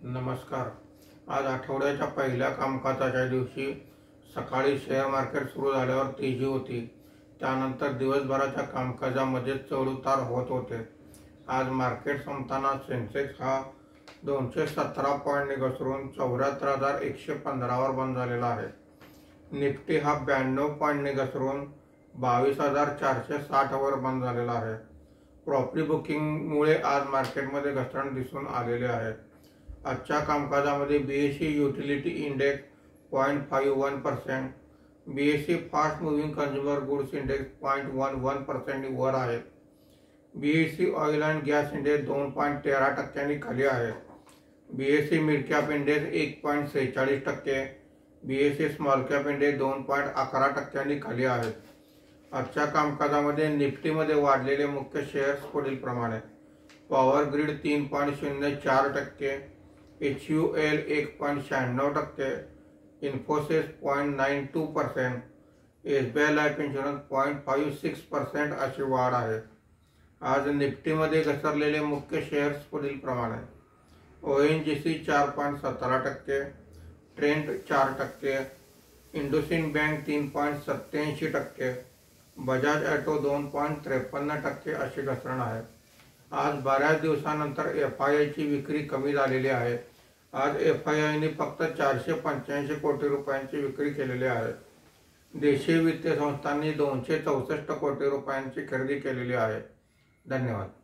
नमस्कार। आज आठवड्याच्या पहिल्या कामकाजाच्या दिवशी सकाळी शेअर मार्केट सुरू झाल्यावर तेजी होती। त्यानंतर दिवसभराच्या कामकाजामध्ये चढ-उतार होत होते। आज मार्केट संपताना सेन्सेक्स हा 217 पॉईंट घसरून 74,115 वर बंद झालेला आहे। निफ्टी हा 92 पॉईंट घसरून 22,460 वर बंद झालेला आहे। प्रॉफिट बुकिंगमुळे आज मार्केटमध्ये घसरण दिसून आलेले आहे। आजच्या कामकाजामध्ये BSE utility index 0.51%, BSE fast moving consumer goods index 0.11% वर आहे। BSE oil and gas index 2.13% खाली आहे। BSE mid cap index 1.46%, BSE small cap index 2.11% खाली आहेत। आजच्या कामकाजामध्ये निफ्टीमध्ये वाढलेले मुख्य शेअर्स पुढील प्रमाणे: power grid 3.04%, HUL 1.96%, Infosys 0.92%, SBI life insurance 0.56% अशी वाढ आहे। आज निफ्टीमध्ये घसरलेले मुख्य शेअर्स पुढील प्रमाणे: ONGC 4.17%, Trent 4%, IndusInd bank 3.87%, Bajaj auto 2.53% अशी घसरण आहे। आज बऱ्याच दिवसानंतर FIIची विक्री कमी झालेली आहे। आज FIIने फक्त 485 कोटी रुपयांची विक्री केलेली आहे। देशीय वित्तीय संस्थांनी 264 कोटी रुपयांची खरेदी केलेली आहे। धन्यवाद।